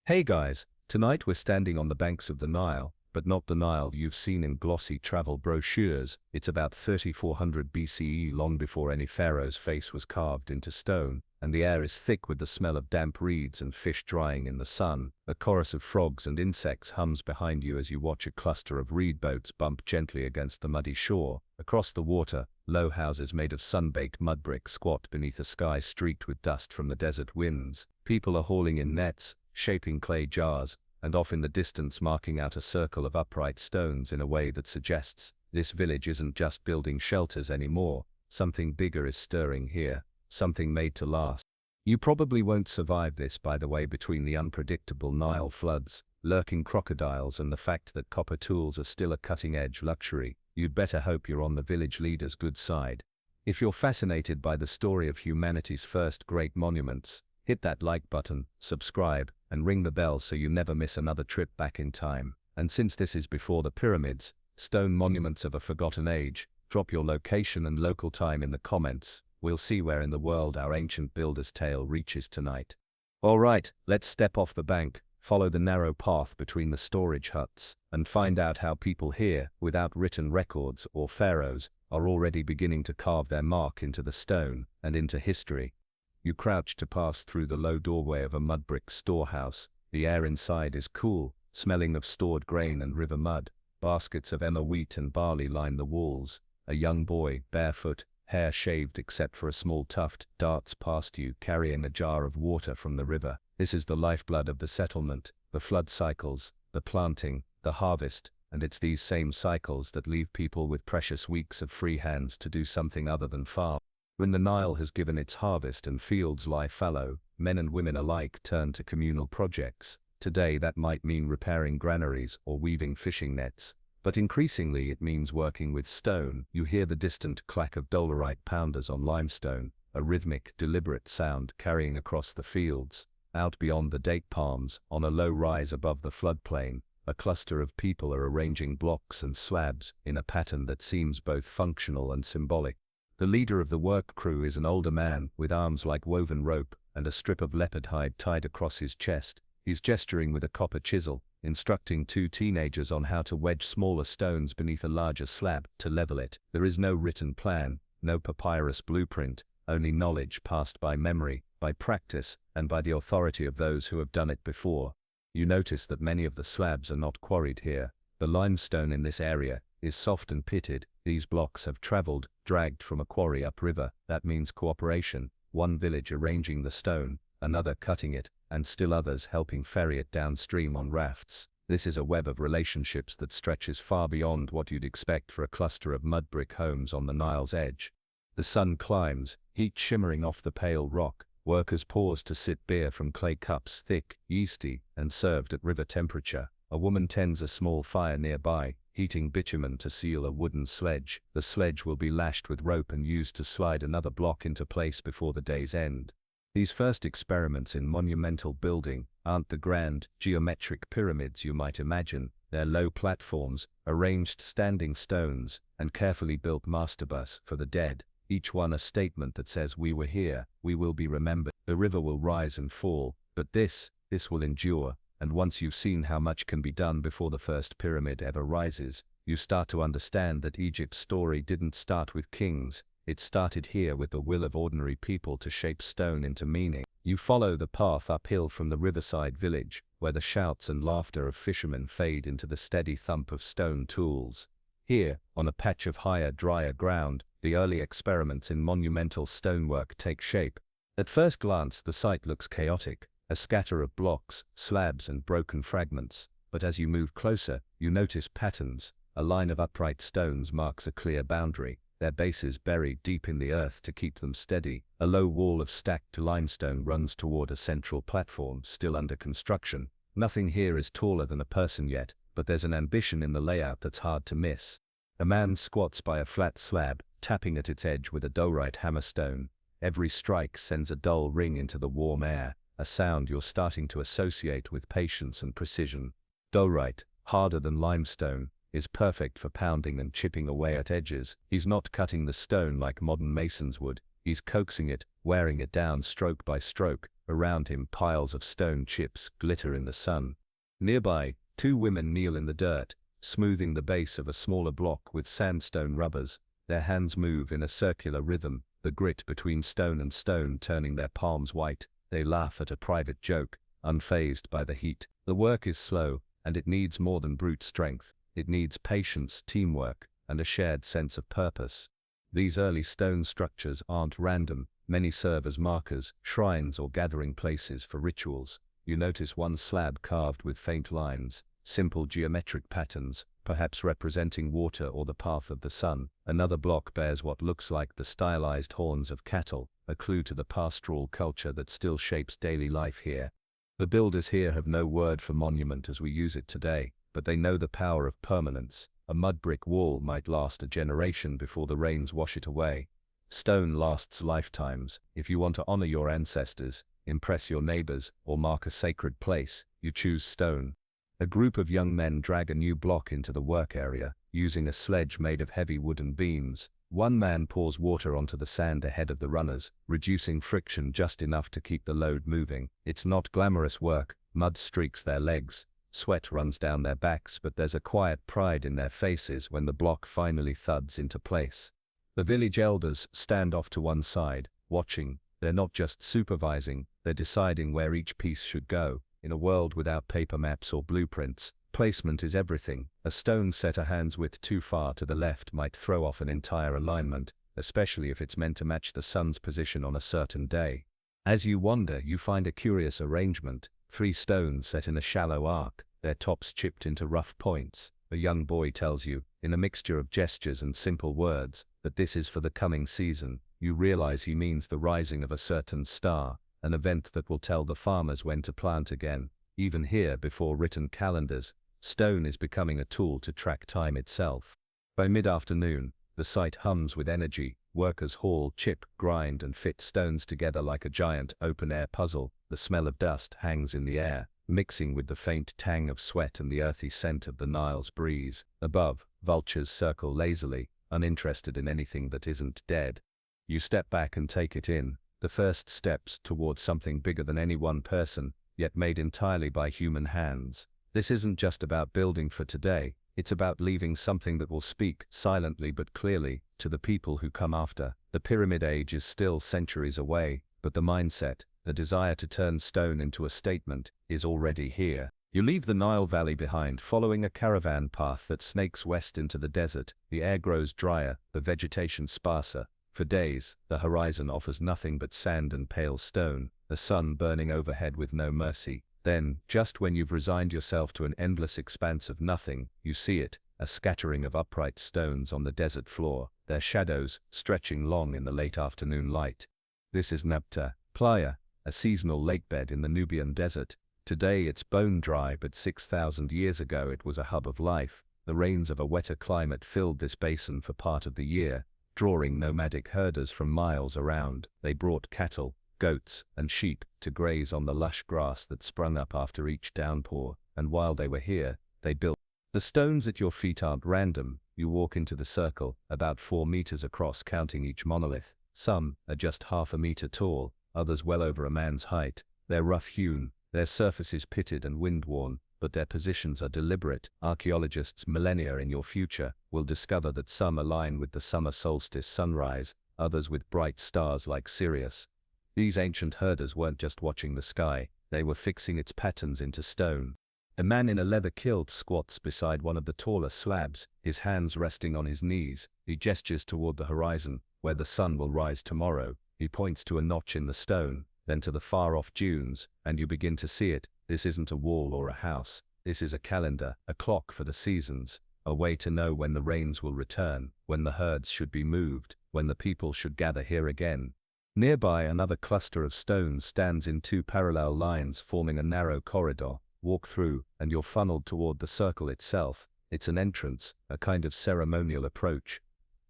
Hey guys, tonight we're standing on the banks of the Nile, but not the Nile you've seen in glossy travel brochures. It's about 3400 BCE, long before any pharaoh's face was carved into stone, and the air is thick with the smell of damp reeds and fish drying in the sun. A chorus of frogs and insects hums behind you as you watch a cluster of reed boats bump gently against the muddy shore. Across the water, low houses made of sun-baked mud brick squat beneath a sky streaked with dust from the desert winds. People are hauling in nets, shaping clay jars, and off in the distance marking out a circle of upright stones in a way that suggests this village isn't just building shelters anymore. Something bigger is stirring here, something made to last. You probably won't survive this, by the way. Between the unpredictable Nile floods, lurking crocodiles, and the fact that copper tools are still a cutting-edge luxury, you'd better hope you're on the village leader's good side. If you're fascinated by the story of humanity's first great monuments, hit that like button, subscribe, and ring the bell so you never miss another trip back in time. And since this is before the pyramids, stone monuments of a forgotten age, drop your location and local time in the comments. We'll see where in the world our ancient builder's tale reaches tonight. Alright, let's step off the bank, follow the narrow path between the storage huts, and find out how people here, without written records or pharaohs, are already beginning to carve their mark into the stone and into history. You crouch to pass through the low doorway of a mud brick storehouse. The air inside is cool, smelling of stored grain and river mud. Baskets of emmer wheat and barley line the walls. A young boy, barefoot, hair shaved except for a small tuft, darts past you carrying a jar of water from the river. This is the lifeblood of the settlement, the flood cycles, the planting, the harvest, and it's these same cycles that leave people with precious weeks of free hands to do something other than farm. When the Nile has given its harvest and fields lie fallow, men and women alike turn to communal projects. Today that might mean repairing granaries or weaving fishing nets, but increasingly it means working with stone. You hear the distant clack of dolerite pounders on limestone, a rhythmic, deliberate sound carrying across the fields. Out beyond the date palms, on a low rise above the floodplain, a cluster of people are arranging blocks and slabs in a pattern that seems both functional and symbolic. The leader of the work crew is an older man with arms like woven rope and a strip of leopard hide tied across his chest. He's gesturing with a copper chisel, instructing two teenagers on how to wedge smaller stones beneath a larger slab to level it. There is no written plan, no papyrus blueprint, only knowledge passed by memory, by practice, and by the authority of those who have done it before. You notice that many of the slabs are not quarried here. The limestone in this area is soft and pitted. These blocks have traveled, dragged from a quarry upriver. That means cooperation, one village arranging the stone, another cutting it, and still others helping ferry it downstream on rafts. This is a web of relationships that stretches far beyond what you'd expect for a cluster of mud brick homes on the Nile's edge. The sun climbs, heat shimmering off the pale rock. Workers pause to sip beer from clay cups, thick, yeasty, and served at river temperature. A woman tends a small fire nearby, heating bitumen to seal a wooden sledge. The sledge will be lashed with rope and used to slide another block into place before the day's end. These first experiments in monumental building aren't the grand, geometric pyramids you might imagine. They're low platforms, arranged standing stones, and carefully built mastebas for the dead. Each one a statement that says, we were here, we will be remembered. The river will rise and fall, but this will endure. And once you've seen how much can be done before the first pyramid ever rises, you start to understand that Egypt's story didn't start with kings. It started here with the will of ordinary people to shape stone into meaning. You follow the path uphill from the riverside village, where the shouts and laughter of fishermen fade into the steady thump of stone tools. Here, on a patch of higher, drier ground, the early experiments in monumental stonework take shape. At first glance, the site looks chaotic. A scatter of blocks, slabs, and broken fragments. But as you move closer, you notice patterns. A line of upright stones marks a clear boundary, their bases buried deep in the earth to keep them steady. A low wall of stacked limestone runs toward a central platform still under construction. Nothing here is taller than a person yet, but there's an ambition in the layout that's hard to miss. A man squats by a flat slab, tapping at its edge with a dolerite hammerstone. Every strike sends a dull ring into the warm air, a sound you're starting to associate with patience and precision. Dolerite, harder than limestone, is perfect for pounding and chipping away at edges. He's not cutting the stone like modern masons would. He's coaxing it, wearing it down stroke by stroke, Around him, piles of stone chips glitter in the sun. Nearby, two women kneel in the dirt, smoothing the base of a smaller block with sandstone rubbers. Their hands move in a circular rhythm, the grit between stone and stone turning their palms white. They laugh at a private joke, unfazed by the heat. The work is slow, and it needs more than brute strength. It needs patience, teamwork, and a shared sense of purpose. These early stone structures aren't random. Many serve as markers, shrines, or gathering places for rituals. You notice one slab carved with faint lines, simple geometric patterns, perhaps representing water or the path of the sun. Another block bears what looks like the stylized horns of cattle, a clue to the pastoral culture that still shapes daily life here. The builders here have no word for monument as we use it today, but they know the power of permanence. A mud brick wall might last a generation before the rains wash it away. Stone lasts lifetimes. If you want to honor your ancestors, impress your neighbors, or mark a sacred place, you choose stone. A group of young men drag a new block into the work area, using a sledge made of heavy wooden beams. One man pours water onto the sand ahead of the runners, reducing friction just enough to keep the load moving. It's not glamorous work. Mud streaks their legs, sweat runs down their backs, but there's a quiet pride in their faces when the block finally thuds into place. The village elders stand off to one side, watching. They're not just supervising, they're deciding where each piece should go. In a world without paper maps or blueprints, placement is everything. A stone set a hand's width too far to the left might throw off an entire alignment, especially if it's meant to match the sun's position on a certain day. As you wander, you find a curious arrangement. 3 stones set in a shallow arc, their tops chipped into rough points. A young boy tells you, in a mixture of gestures and simple words, that this is for the coming season. You realize he means the rising of a certain star, an event that will tell the farmers when to plant again. Even here, before written calendars, stone is becoming a tool to track time itself. By mid-afternoon, the site hums with energy. Workers haul, chip, grind, and fit stones together like a giant open-air puzzle. The smell of dust hangs in the air, mixing with the faint tang of sweat and the earthy scent of the Nile's breeze. Above, vultures circle lazily, uninterested in anything that isn't dead. You step back and take it in, the first steps towards something bigger than any one person, yet made entirely by human hands. This isn't just about building for today, it's about leaving something that will speak, silently but clearly, to the people who come after. The Pyramid Age is still centuries away, but the mindset, the desire to turn stone into a statement, is already here. You leave the Nile Valley behind, following a caravan path that snakes west into the desert. The air grows drier, the vegetation sparser. For days, the horizon offers nothing but sand and pale stone, the sun burning overhead with no mercy. Then, just when you've resigned yourself to an endless expanse of nothing, you see it, a scattering of upright stones on the desert floor, their shadows stretching long in the late afternoon light. This is Nabta Playa, a seasonal lakebed in the Nubian desert. Today it's bone dry, but 6,000 years ago it was a hub of life. The rains of a wetter climate filled this basin for part of the year, drawing nomadic herders from miles around. They brought cattle, goats, and sheep to graze on the lush grass that sprung up after each downpour, and while they were here, they built. The stones at your feet aren't random. You walk into the circle, about 4 meters across counting each monolith. Some are just half a meter tall, others well over a man's height. They're rough-hewn, their surfaces pitted and wind-worn, but their positions are deliberate. Archaeologists millennia in your future will discover that some align with the summer solstice sunrise, others with bright stars like Sirius. These ancient herders weren't just watching the sky, they were fixing its patterns into stone. A man in a leather kilt squats beside one of the taller slabs, his hands resting on his knees. He gestures toward the horizon, where the sun will rise tomorrow. He points to a notch in the stone, then to the far-off dunes, and you begin to see it. This isn't a wall or a house. This is a calendar, a clock for the seasons, a way to know when the rains will return, when the herds should be moved, when the people should gather here again. Nearby, another cluster of stones stands in 2 parallel lines, forming a narrow corridor. Walk through, and you're funneled toward the circle itself. It's an entrance, a kind of ceremonial approach.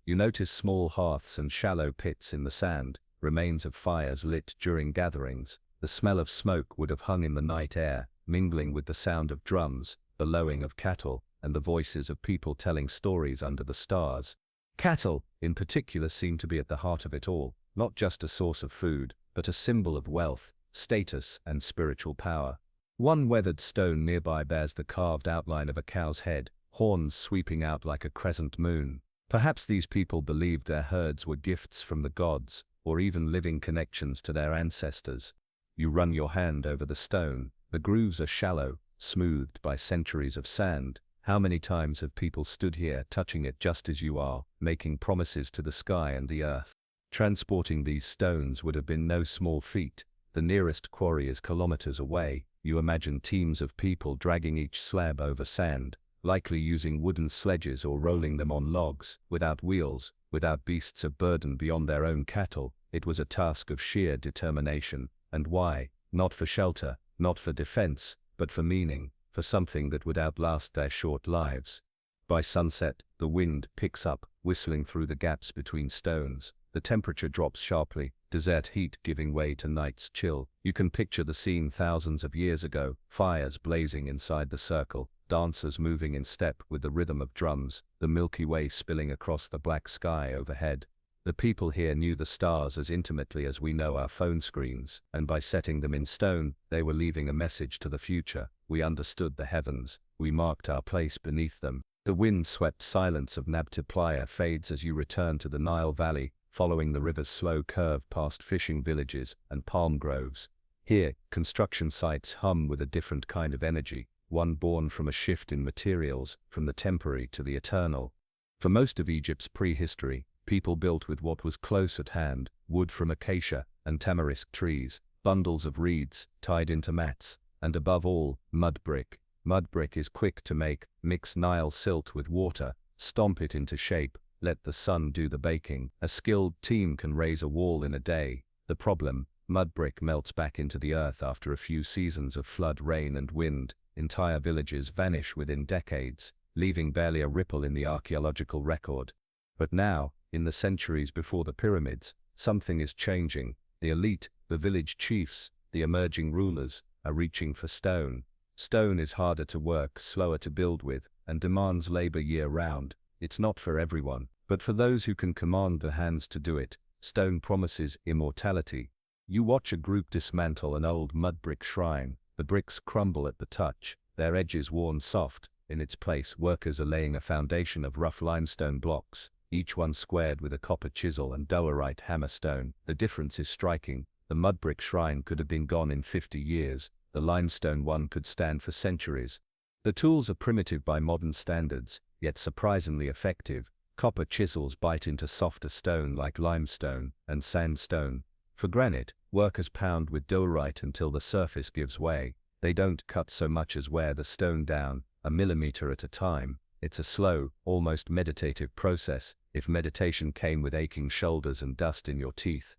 You notice small hearths and shallow pits in the sand, remains of fires lit during gatherings. The smell of smoke would have hung in the night air, mingling with the sound of drums, the lowing of cattle, and the voices of people telling stories under the stars. Cattle, in particular, seem to be at the heart of it all, not just a source of food, but a symbol of wealth, status, and spiritual power. One weathered stone nearby bears the carved outline of a cow's head, horns sweeping out like a crescent moon. Perhaps these people believed their herds were gifts from the gods, or even living connections to their ancestors. You run your hand over the stone. The grooves are shallow, smoothed by centuries of sand. How many times have people stood here touching it just as you are, making promises to the sky and the earth? Transporting these stones would have been no small feat. The nearest quarry is kilometers away. You imagine teams of people dragging each slab over sand, likely using wooden sledges or rolling them on logs, without wheels, without beasts of burden beyond their own cattle. It was a task of sheer determination. And why? Not for shelter, not for defense, but for meaning, for something that would outlast their short lives. By sunset, the wind picks up, whistling through the gaps between stones. The temperature drops sharply, desert heat giving way to night's chill. You can picture the scene thousands of years ago, fires blazing inside the circle, dancers moving in step with the rhythm of drums, the Milky Way spilling across the black sky overhead. The people here knew the stars as intimately as we know our phone screens, and by setting them in stone, they were leaving a message to the future. We understood the heavens, we marked our place beneath them. The wind-swept silence of Nabta Playa fades as you return to the Nile Valley, following the river's slow curve past fishing villages and palm groves. Here, construction sites hum with a different kind of energy, one born from a shift in materials, from the temporary to the eternal. For most of Egypt's prehistory, people built with what was close at hand, wood from acacia and tamarisk trees, bundles of reeds tied into mats, and above all, mud brick. Mud brick is quick to make. Mix Nile silt with water, stomp it into shape, let the sun do the baking. A skilled team can raise a wall in a day. The problem: mud brick melts back into the earth after a few seasons of flood, rain and wind. Entire villages vanish within decades, leaving barely a ripple in the archaeological record. But now, in the centuries before the pyramids, something is changing. The elite, the village chiefs, the emerging rulers, are reaching for stone. Stone is harder to work, slower to build with, and demands labor year-round. It's not for everyone, but for those who can command the hands to do it, stone promises immortality. You watch a group dismantle an old mud brick shrine. The bricks crumble at the touch, their edges worn soft. In its place, workers are laying a foundation of rough limestone blocks, each one squared with a copper chisel and dolerite hammerstone. The difference is striking. The mud brick shrine could have been gone in 50 years. The limestone one could stand for centuries. The tools are primitive by modern standards, yet surprisingly effective. Copper chisels bite into softer stone like limestone and sandstone. For granite, workers pound with dolerite until the surface gives way. They don't cut so much as wear the stone down, a millimeter at a time. It's a slow, almost meditative process, if meditation came with aching shoulders and dust in your teeth.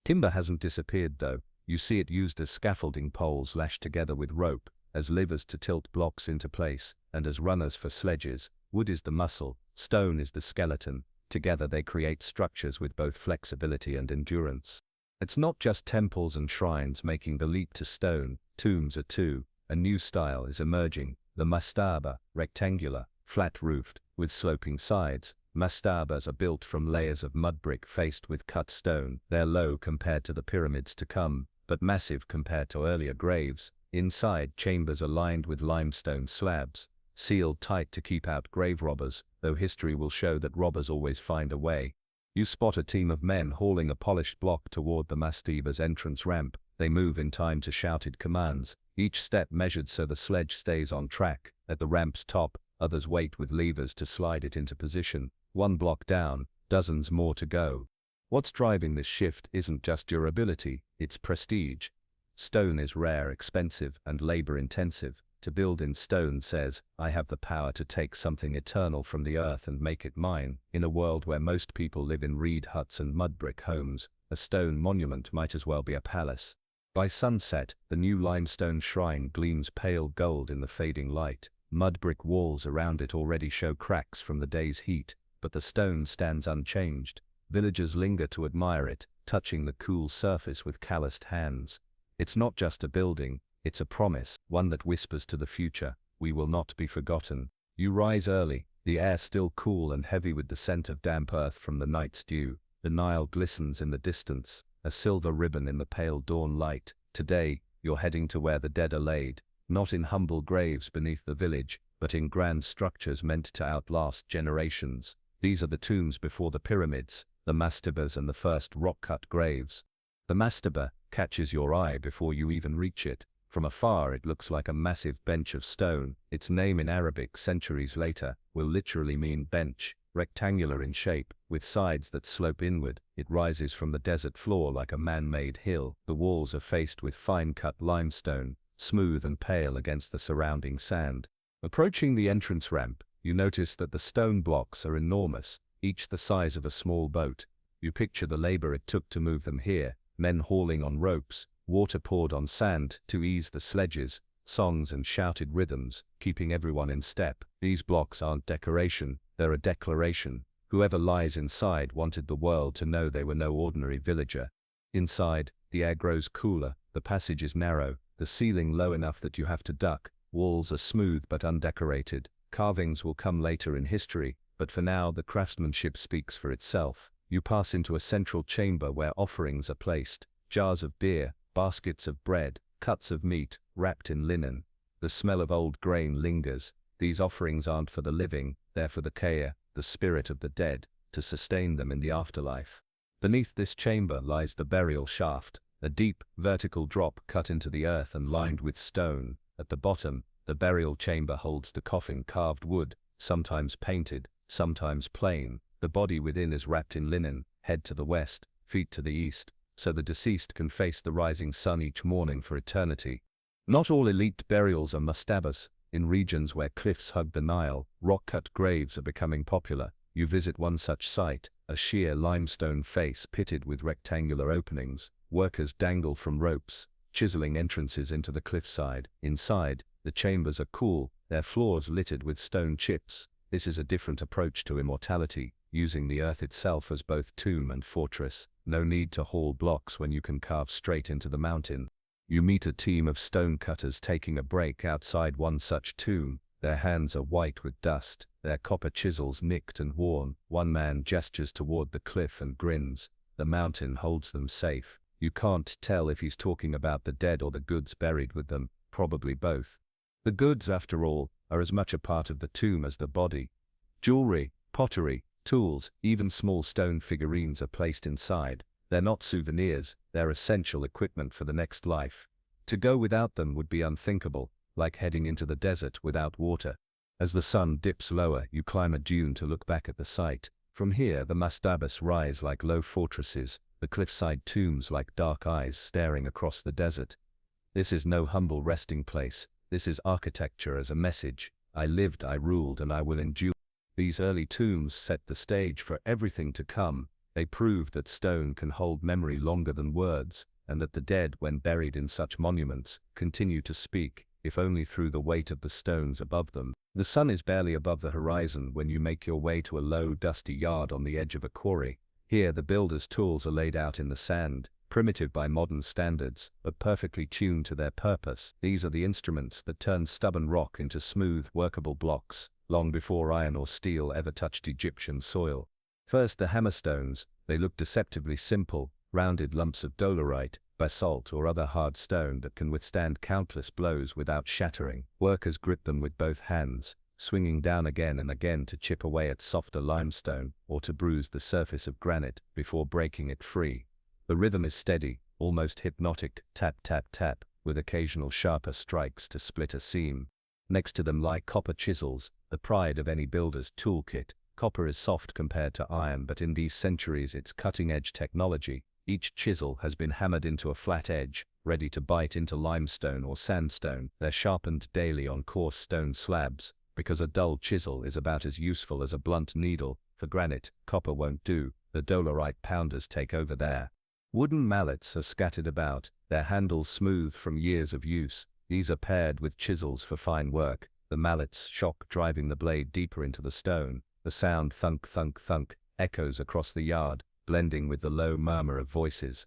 Timber hasn't disappeared though. You see it used as scaffolding poles lashed together with rope, as levers to tilt blocks into place, and as runners for sledges. Wood is the muscle, stone is the skeleton. Together they create structures with both flexibility and endurance. It's not just temples and shrines making the leap to stone, tombs are too. A new style is emerging, the mastaba, rectangular, flat-roofed, with sloping sides. Mastabas are built from layers of mud brick faced with cut stone. They're low compared to the pyramids to come, but massive compared to earlier graves. Inside, chambers are lined with limestone slabs, sealed tight to keep out grave robbers, though history will show that robbers always find a way. You spot a team of men hauling a polished block toward the mastaba's entrance ramp. They move in time to shouted commands, each step measured so the sledge stays on track. At the ramp's top, others wait with levers to slide it into position. One block down, dozens more to go. What's driving this shift isn't just durability, it's prestige. Stone is rare, expensive, and labor-intensive. To build in stone says, I have the power to take something eternal from the earth and make it mine. In a world where most people live in reed huts and mud brick homes, a stone monument might as well be a palace. By sunset, the new limestone shrine gleams pale gold in the fading light. Mud brick walls around it already show cracks from the day's heat, but the stone stands unchanged. Villagers linger to admire it, touching the cool surface with calloused hands. It's not just a building, it's a promise, one that whispers to the future, we will not be forgotten. You rise early, the air still cool and heavy with the scent of damp earth from the night's dew. The Nile glistens in the distance, a silver ribbon in the pale dawn light. Today, you're heading to where the dead are laid, not in humble graves beneath the village, but in grand structures meant to outlast generations. These are the tombs before the pyramids, the mastabas and the first rock-cut graves. The mastaba catches your eye before you even reach it. From afar it looks like a massive bench of stone. Its name in Arabic centuries later will literally mean bench. Rectangular in shape, with sides that slope inward, it rises from the desert floor like a man-made hill. The walls are faced with fine-cut limestone, smooth and pale against the surrounding sand. Approaching the entrance ramp, you notice that the stone blocks are enormous, each the size of a small boat. You picture the labor it took to move them here, men hauling on ropes, water poured on sand to ease the sledges, songs and shouted rhythms, keeping everyone in step. These blocks aren't decoration, they're a declaration. Whoever lies inside wanted the world to know they were no ordinary villager. Inside, the air grows cooler, the passage is narrow, the ceiling low enough that you have to duck, walls are smooth but undecorated. Carvings will come later in history, but for now the craftsmanship speaks for itself. You pass into a central chamber where offerings are placed, jars of beer, baskets of bread, cuts of meat, wrapped in linen. The smell of old grain lingers. These offerings aren't for the living, they're for the kaya, the spirit of the dead, to sustain them in the afterlife. Beneath this chamber lies the burial shaft, a deep, vertical drop cut into the earth and lined with stone. At the bottom, the burial chamber holds the coffin, carved wood, sometimes painted, sometimes plain. The body within is wrapped in linen, head to the west, feet to the east, so the deceased can face the rising sun each morning for eternity. Not all elite burials are mastabas. In regions where cliffs hug the Nile, rock-cut graves are becoming popular. You visit one such site, a sheer limestone face pitted with rectangular openings. Workers dangle from ropes, chiseling entrances into the cliffside. Inside, the chambers are cool, their floors littered with stone chips. This is a different approach to immortality, using the earth itself as both tomb and fortress. No need to haul blocks when you can carve straight into the mountain. You meet a team of stonecutters taking a break outside one such tomb. Their hands are white with dust, their copper chisels nicked and worn. One man gestures toward the cliff and grins. The mountain holds them safe. You can't tell if he's talking about the dead or the goods buried with them, probably both. The goods, after all, are as much a part of the tomb as the body. Jewelry, pottery, tools, even small stone figurines are placed inside. They're not souvenirs, they're essential equipment for the next life. To go without them would be unthinkable, like heading into the desert without water. As the sun dips lower, you climb a dune to look back at the site. From here, the mastabas rise like low fortresses, the cliffside tombs like dark eyes staring across the desert. This is no humble resting place. This is architecture as a message. I lived, I ruled, and I will endure. These early tombs set the stage for everything to come. They prove that stone can hold memory longer than words, and that the dead, when buried in such monuments, continue to speak, if only through the weight of the stones above them. The sun is barely above the horizon when you make your way to a low, dusty yard on the edge of a quarry. Here the builders' tools are laid out in the sand, primitive by modern standards, but perfectly tuned to their purpose. These are the instruments that turn stubborn rock into smooth, workable blocks, long before iron or steel ever touched Egyptian soil. First, the hammerstones. They look deceptively simple, rounded lumps of dolerite, basalt or other hard stone that can withstand countless blows without shattering. Workers grip them with both hands, swinging down again and again to chip away at softer limestone or to bruise the surface of granite before breaking it free. The rhythm is steady, almost hypnotic, tap tap tap, with occasional sharper strikes to split a seam. Next to them lie copper chisels, the pride of any builder's toolkit. Copper is soft compared to iron, but in these centuries it's cutting-edge technology. Each chisel has been hammered into a flat edge, ready to bite into limestone or sandstone. They're sharpened daily on coarse stone slabs, because a dull chisel is about as useful as a blunt needle. For granite, copper won't do. The dolerite pounders take over there. Wooden mallets are scattered about, their handles smooth from years of use. These are paired with chisels for fine work, the mallet's shock driving the blade deeper into the stone. The sound thunk thunk thunk echoes across the yard, blending with the low murmur of voices.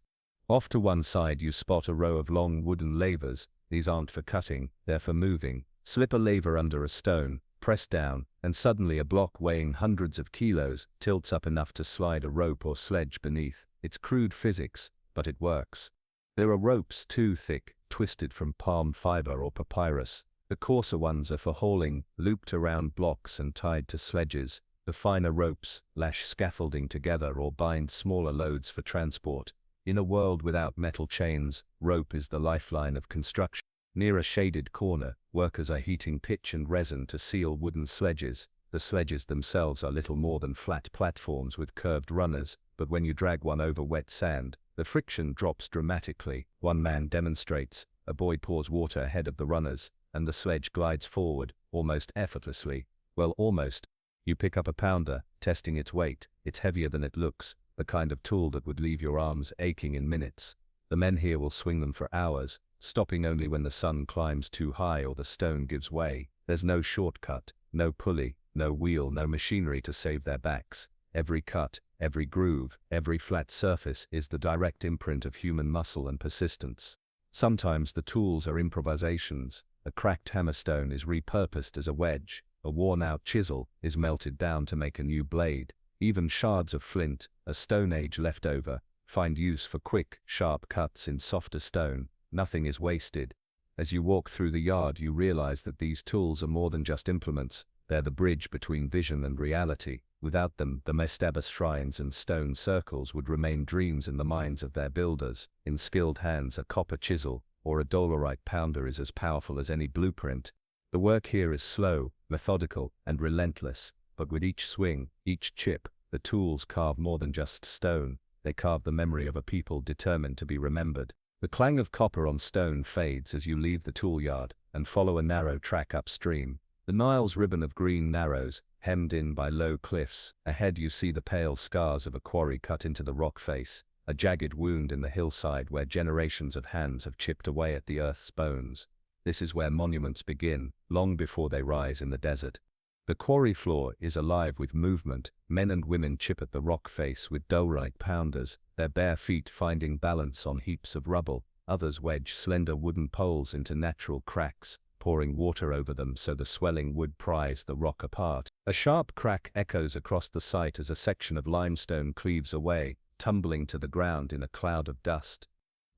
Off to one side you spot a row of long wooden lavers. These aren't for cutting, they're for moving. Slip a laver under a stone, press down, and suddenly a block weighing hundreds of kilos tilts up enough to slide a rope or sledge beneath. It's crude physics, but it works. There are ropes too thick, twisted from palm fiber or papyrus. The coarser ones are for hauling, looped around blocks and tied to sledges. The finer ropes lash scaffolding together or bind smaller loads for transport. In a world without metal chains, rope is the lifeline of construction. Near a shaded corner, workers are heating pitch and resin to seal wooden sledges. The sledges themselves are little more than flat platforms with curved runners, but when you drag one over wet sand, the friction drops dramatically. One man demonstrates, a boy pours water ahead of the runners, and the sledge glides forward, almost effortlessly. Well, almost. You pick up a pounder, testing its weight. It's heavier than it looks, the kind of tool that would leave your arms aching in minutes. The men here will swing them for hours, stopping only when the sun climbs too high or the stone gives way. There's no shortcut, no pulley, no wheel, no machinery to save their backs. Every cut, every groove, every flat surface is the direct imprint of human muscle and persistence. Sometimes the tools are improvisations. A cracked hammerstone is repurposed as a wedge. A worn-out chisel is melted down to make a new blade. Even shards of flint, a Stone Age leftover, find use for quick, sharp cuts in softer stone. Nothing is wasted. As you walk through the yard, you realize that these tools are more than just implements. They're the bridge between vision and reality. Without them, the mastabas shrines and stone circles would remain dreams in the minds of their builders. In skilled hands, a copper chisel or a dolerite pounder is as powerful as any blueprint. The work here is slow, methodical, and relentless, but with each swing, each chip, the tools carve more than just stone. They carve the memory of a people determined to be remembered. The clang of copper on stone fades as you leave the tool yard and follow a narrow track upstream. The Nile's ribbon of green narrows, hemmed in by low cliffs. Ahead you see the pale scars of a quarry cut into the rock face, a jagged wound in the hillside where generations of hands have chipped away at the earth's bones. This is where monuments begin, long before they rise in the desert. The quarry floor is alive with movement. Men and women chip at the rock face with dolerite pounders, their bare feet finding balance on heaps of rubble. Others wedge slender wooden poles into natural cracks, pouring water over them so the swelling wood pries the rock apart. A sharp crack echoes across the site as a section of limestone cleaves away, tumbling to the ground in a cloud of dust.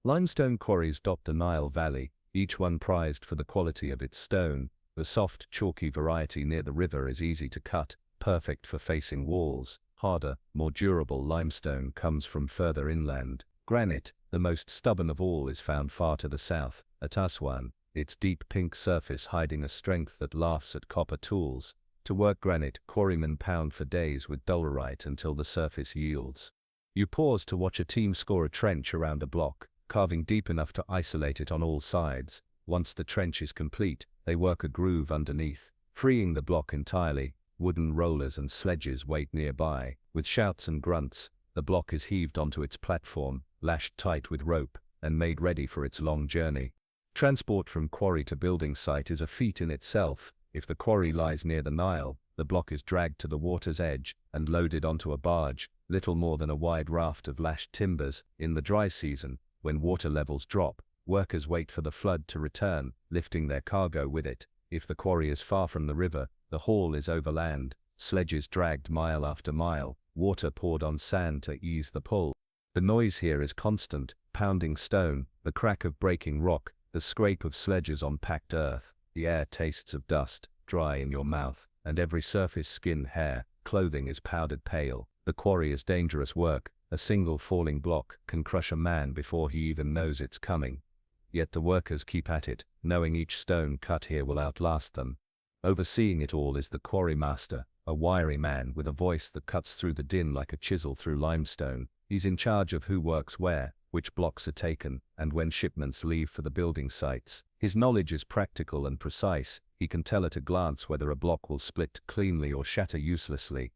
Limestone quarries dot the Nile Valley, each one prized for the quality of its stone. The soft, chalky variety near the river is easy to cut, perfect for facing walls. Harder, more durable limestone comes from further inland. Granite, the most stubborn of all, is found far to the south, at Aswan, its deep pink surface hiding a strength that laughs at copper tools. To work granite, quarrymen pound for days with dolerite until the surface yields. You pause to watch a team score a trench around a block, carving deep enough to isolate it on all sides. Once the trench is complete, they work a groove underneath, freeing the block entirely. Wooden rollers and sledges wait nearby. With shouts and grunts, the block is heaved onto its platform, lashed tight with rope, and made ready for its long journey. Transport from quarry to building site is a feat in itself. If the quarry lies near the Nile, the block is dragged to the water's edge and loaded onto a barge, little more than a wide raft of lashed timbers. In the dry season, when water levels drop, workers wait for the flood to return, lifting their cargo with it. If the quarry is far from the river, the haul is overland, sledges dragged mile after mile, water poured on sand to ease the pull. The noise here is constant, pounding stone, the crack of breaking rock, the scrape of sledges on packed earth. The air tastes of dust, dry in your mouth, and every surface, skin, hair, clothing is powdered pale. The quarry is dangerous work. A single falling block can crush a man before he even knows it's coming. Yet the workers keep at it, knowing each stone cut here will outlast them. Overseeing it all is the quarry master, a wiry man with a voice that cuts through the din like a chisel through limestone. He's in charge of who works where, which blocks are taken, and when shipments leave for the building sites. His knowledge is practical and precise. He can tell at a glance whether a block will split cleanly or shatter uselessly.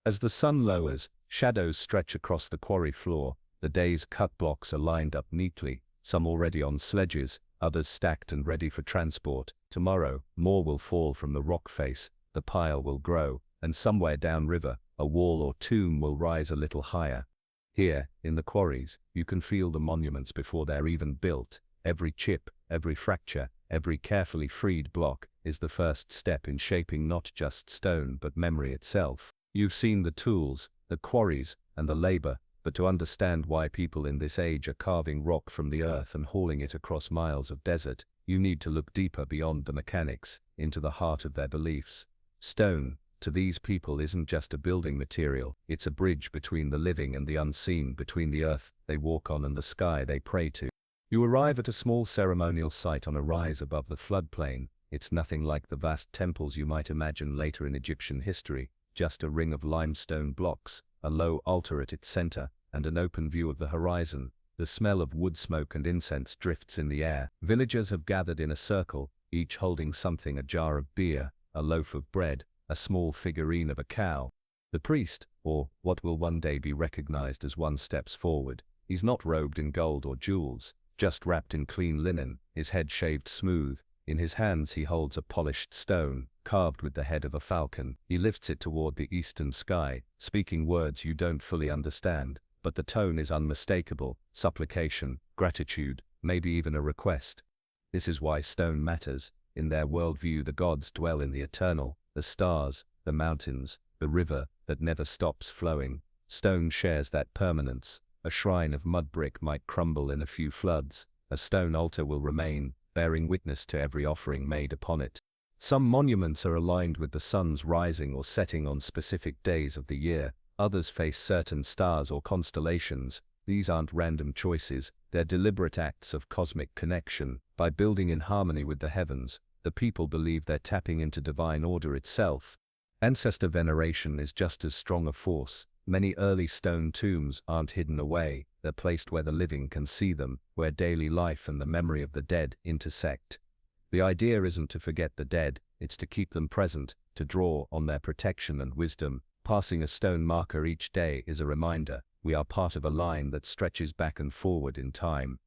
As the sun lowers, shadows stretch across the quarry floor. The day's cut blocks are lined up neatly, some already on sledges, others stacked and ready for transport. Tomorrow, more will fall from the rock face, the pile will grow, and somewhere downriver, a wall or tomb will rise a little higher. Here, in the quarries, you can feel the monuments before they're even built. Every chip, every fracture, every carefully freed block is the first step in shaping not just stone but memory itself. You've seen the tools, the quarries, and the labor, but to understand why people in this age are carving rock from the earth and hauling it across miles of desert, you need to look deeper beyond the mechanics, into the heart of their beliefs. Stone, to these people, isn't just a building material, it's a bridge between the living and the unseen, between the earth they walk on and the sky they pray to. You arrive at a small ceremonial site on a rise above the floodplain. It's nothing like the vast temples you might imagine later in Egyptian history, just a ring of limestone blocks, a low altar at its center, and an open view of the horizon. The smell of wood smoke and incense drifts in the air. Villagers have gathered in a circle, each holding something: a jar of beer, a loaf of bread, a small figurine of a cow. The priest, or what will one day be recognized as one, steps forward. He's not robed in gold or jewels, just wrapped in clean linen, his head shaved smooth. In his hands he holds a polished stone, carved with the head of a falcon. He lifts it toward the eastern sky, speaking words you don't fully understand, but the tone is unmistakable: supplication, gratitude, maybe even a request. This is why stone matters. In their worldview, the gods dwell in the eternal, the stars, the mountains, the river that never stops flowing. Stone shares that permanence. A shrine of mud brick might crumble in a few floods. A stone altar will remain, bearing witness to every offering made upon it. Some monuments are aligned with the sun's rising or setting on specific days of the year. Others face certain stars or constellations. These aren't random choices, they're deliberate acts of cosmic connection. By building in harmony with the heavens, the people believe they're tapping into divine order itself. Ancestor veneration is just as strong a force. Many early stone tombs aren't hidden away, they're placed where the living can see them, where daily life and the memory of the dead intersect. The idea isn't to forget the dead, it's to keep them present, to draw on their protection and wisdom. Passing a stone marker each day is a reminder, we are part of a line that stretches back and forward in time.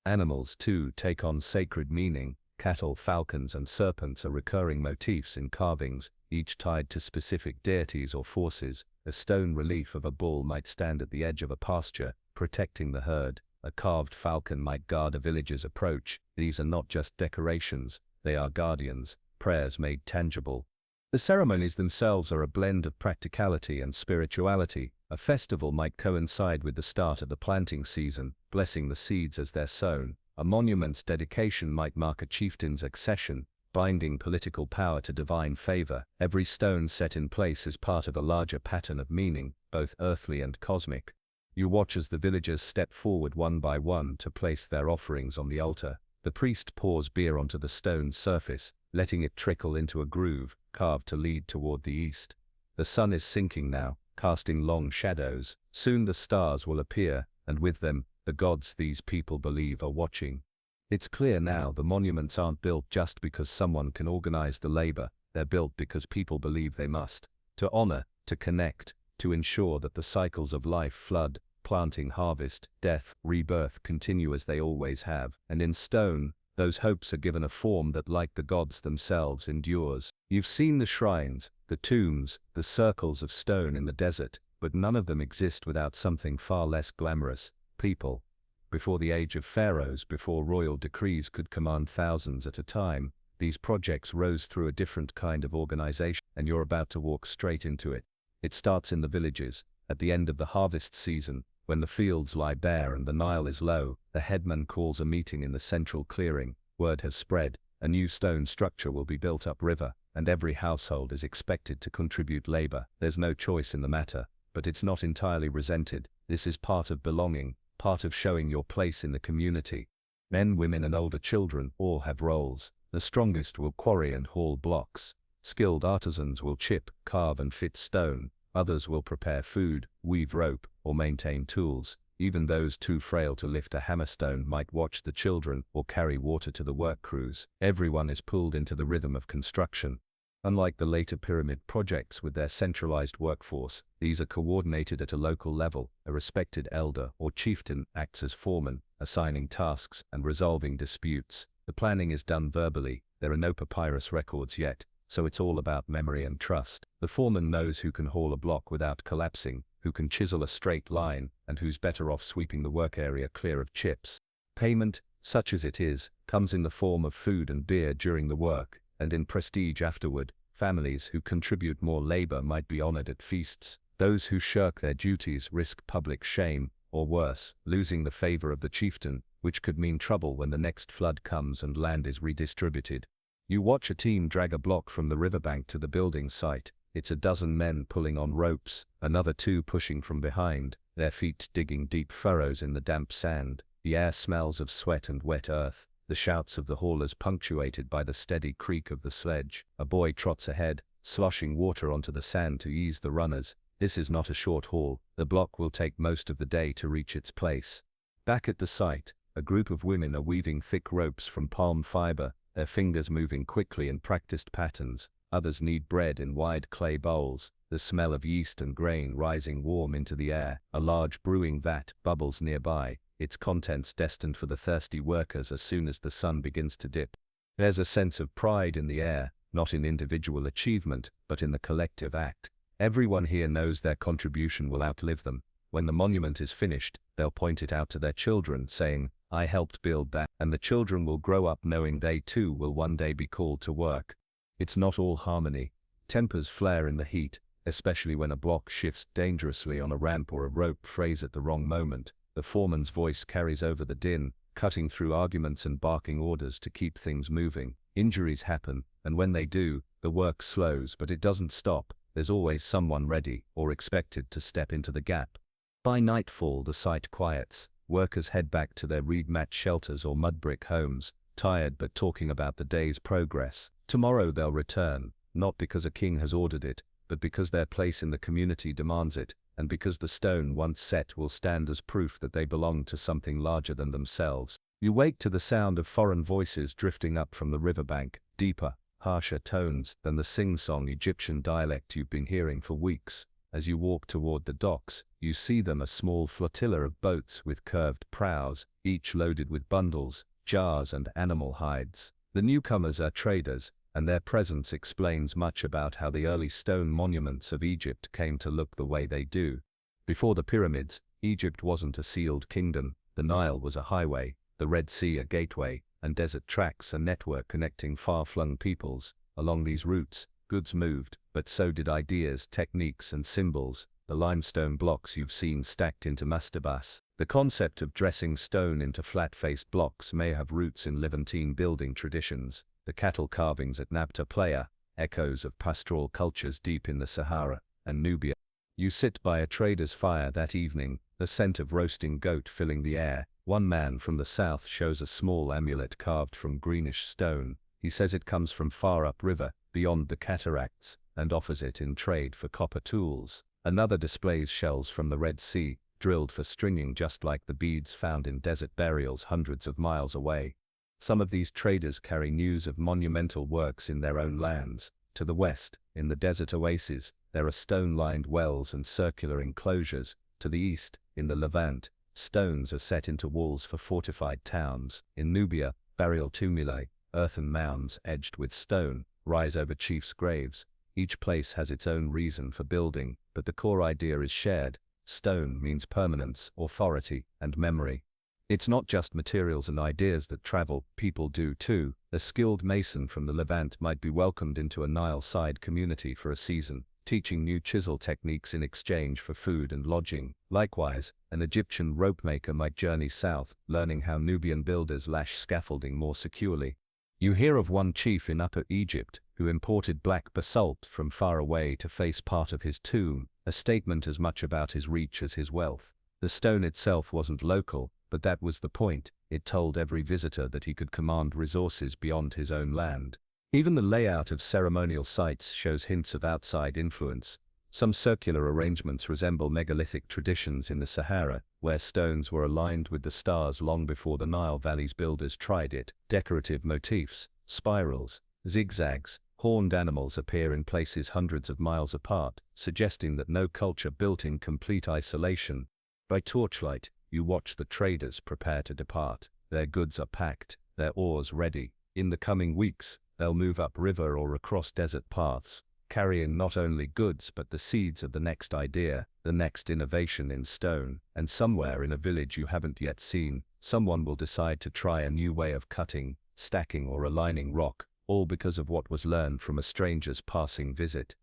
Animals, too, take on sacred meaning. Cattle, falcons, and serpents are recurring motifs in carvings, each tied to specific deities or forces. A stone relief of a bull might stand at the edge of a pasture, protecting the herd. A carved falcon might guard a village's approach. These are not just decorations, they are guardians, prayers made tangible. The ceremonies themselves are a blend of practicality and spirituality. A festival might coincide with the start of the planting season, blessing the seeds as they're sown. A monument's dedication might mark a chieftain's accession, binding political power to divine favor. Every stone set in place is part of a larger pattern of meaning, both earthly and cosmic. You watch as the villagers step forward one by one to place their offerings on the altar. The priest pours beer onto the stone's surface, letting it trickle into a groove, carved to lead toward the east. The sun is sinking now, casting long shadows. Soon the stars will appear, and with them, the gods these people believe are watching. It's clear now the monuments aren't built just because someone can organize the labor, they're built because people believe they must. To honor, to connect, to ensure that the cycles of life, flood, planting, harvest, death, rebirth, continue as they always have. And in stone, those hopes are given a form that, like the gods themselves, endures. You've seen the shrines, the tombs, the circles of stone in the desert, but none of them exist without something far less glamorous: people. Before the age of pharaohs, before royal decrees could command thousands at a time, these projects rose through a different kind of organization, and you're about to walk straight into it. It starts in the villages. At the end of the harvest season, when the fields lie bare and the Nile is low, the headman calls a meeting in the central clearing. Word has spread, a new stone structure will be built upriver, and every household is expected to contribute labor. There's no choice in the matter, but it's not entirely resented. This is part of belonging, part of showing your place in the community. Men, women, and older children all have roles. The strongest will quarry and haul blocks. Skilled artisans will chip, carve, and fit stone. Others will prepare food, weave rope, or maintain tools. Even those too frail to lift a hammerstone might watch the children or carry water to the work crews. Everyone is pulled into the rhythm of construction. Unlike the later pyramid projects with their centralized workforce, these are coordinated at a local level. A respected elder or chieftain acts as foreman, assigning tasks and resolving disputes. The planning is done verbally. There are no papyrus records yet, so it's all about memory and trust. The foreman knows who can haul a block without collapsing, who can chisel a straight line, and who's better off sweeping the work area clear of chips. Payment, such as it is, comes in the form of food and beer during the work, and in prestige afterward. Families who contribute more labor might be honored at feasts. Those who shirk their duties risk public shame, or worse, losing the favor of the chieftain, which could mean trouble when the next flood comes and land is redistributed. You watch a team drag a block from the riverbank to the building site. It's a dozen men pulling on ropes, another two pushing from behind, their feet digging deep furrows in the damp sand. The air smells of sweat and wet earth, the shouts of the haulers punctuated by the steady creak of the sledge. A boy trots ahead, sloshing water onto the sand to ease the runners. This is not a short haul. The block will take most of the day to reach its place. Back at the site, a group of women are weaving thick ropes from palm fiber, their fingers moving quickly in practiced patterns. Others knead bread in wide clay bowls, the smell of yeast and grain rising warm into the air. A large brewing vat bubbles nearby, its contents destined for the thirsty workers as soon as the sun begins to dip. There's a sense of pride in the air, not in individual achievement, but in the collective act. Everyone here knows their contribution will outlive them. When the monument is finished, they'll point it out to their children, saying, "I helped build that," and the children will grow up knowing they too will one day be called to work. It's not all harmony. Tempers flare in the heat, especially when a block shifts dangerously on a ramp or a rope frays at the wrong moment. The foreman's voice carries over the din, cutting through arguments and barking orders to keep things moving. Injuries happen, and when they do, the work slows, but it doesn't stop. There's always someone ready, or expected, to step into the gap. By nightfall the site quiets. Workers head back to their reed-mat shelters or mud-brick homes, tired but talking about the day's progress. Tomorrow they'll return, not because a king has ordered it, but because their place in the community demands it, and because the stone once set will stand as proof that they belong to something larger than themselves. You wake to the sound of foreign voices drifting up from the riverbank, deeper, harsher tones than the sing-song Egyptian dialect you've been hearing for weeks. As you walk toward the docks, you see them, a small flotilla of boats with curved prows, each loaded with bundles, jars and animal hides. The newcomers are traders, and their presence explains much about how the early stone monuments of Egypt came to look the way they do. Before the pyramids, Egypt wasn't a sealed kingdom. The Nile was a highway, the Red Sea a gateway, and desert tracks a network connecting far-flung peoples. Along these routes, goods moved, but so did ideas, techniques and symbols. The limestone blocks you've seen stacked into mastabas. The concept of dressing stone into flat-faced blocks may have roots in Levantine building traditions. The cattle carvings at Nabta Playa, echoes of pastoral cultures deep in the Sahara and Nubia. You sit by a trader's fire that evening, the scent of roasting goat filling the air. One man from the south shows a small amulet carved from greenish stone. He says it comes from far upriver, beyond the cataracts, and offers it in trade for copper tools. Another displays shells from the Red Sea, drilled for stringing just like the beads found in desert burials hundreds of miles away. Some of these traders carry news of monumental works in their own lands. To the west, in the desert oases, there are stone-lined wells and circular enclosures. To the east, in the Levant, stones are set into walls for fortified towns. In Nubia, burial tumuli, earthen mounds edged with stone, rise over chiefs' graves. Each place has its own reason for building, but the core idea is shared. Stone means permanence, authority, and memory. It's not just materials and ideas that travel, people do too. A skilled mason from the Levant might be welcomed into a Nile-side community for a season, teaching new chisel techniques in exchange for food and lodging. Likewise, an Egyptian ropemaker might journey south, learning how Nubian builders lash scaffolding more securely. You hear of one chief in Upper Egypt who imported black basalt from far away to face part of his tomb, a statement as much about his reach as his wealth. The stone itself wasn't local, but that was the point. It told every visitor that he could command resources beyond his own land. Even the layout of ceremonial sites shows hints of outside influence. Some circular arrangements resemble megalithic traditions in the Sahara, where stones were aligned with the stars long before the Nile Valley's builders tried it. Decorative motifs, spirals, zigzags, horned animals appear in places hundreds of miles apart, suggesting that no culture built in complete isolation. By torchlight, you watch the traders prepare to depart. Their goods are packed, their oars ready. In the coming weeks, they'll move up river or across desert paths, carrying not only goods but the seeds of the next idea, the next innovation in stone. And somewhere in a village you haven't yet seen, someone will decide to try a new way of cutting, stacking or aligning rock, all because of what was learned from a stranger's passing visit.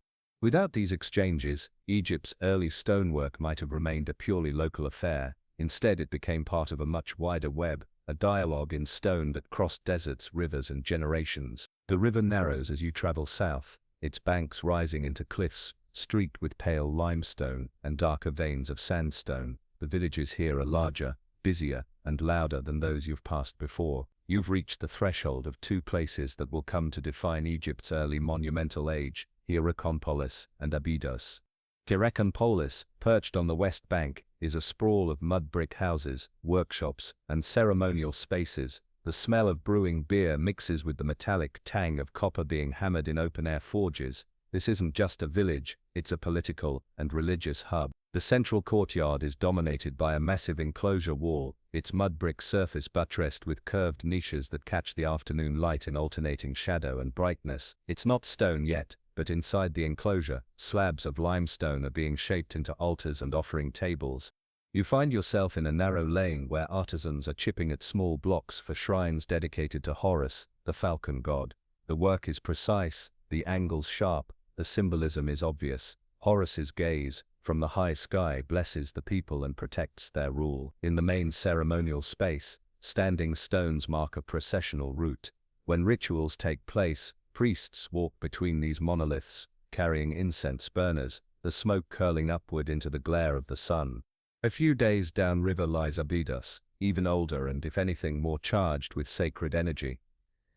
Without these exchanges, Egypt's early stonework might have remained a purely local affair. Instead, it became part of a much wider web, a dialogue in stone that crossed deserts, rivers, and generations. The river narrows as you travel south, its banks rising into cliffs, streaked with pale limestone and darker veins of sandstone. The villages here are larger, busier, and louder than those you've passed before. You've reached the threshold of two places that will come to define Egypt's early monumental age, Hierakonpolis and Abydos. Hierakonpolis, perched on the west bank, is a sprawl of mud brick houses, workshops, and ceremonial spaces. The smell of brewing beer mixes with the metallic tang of copper being hammered in open-air forges. This isn't just a village, it's a political and religious hub. The central courtyard is dominated by a massive enclosure wall, its mud brick surface buttressed with curved niches that catch the afternoon light in alternating shadow and brightness. It's not stone yet, but inside the enclosure, slabs of limestone are being shaped into altars and offering tables. You find yourself in a narrow lane where artisans are chipping at small blocks for shrines dedicated to Horus, the falcon god. The work is precise, the angles sharp, the symbolism is obvious. Horus's gaze, from the high sky, blesses the people and protects their rule. In the main ceremonial space, standing stones mark a processional route. When rituals take place, priests walk between these monoliths, carrying incense burners, the smoke curling upward into the glare of the sun. A few days downriver lies Abydos, even older and, if anything, more charged with sacred energy.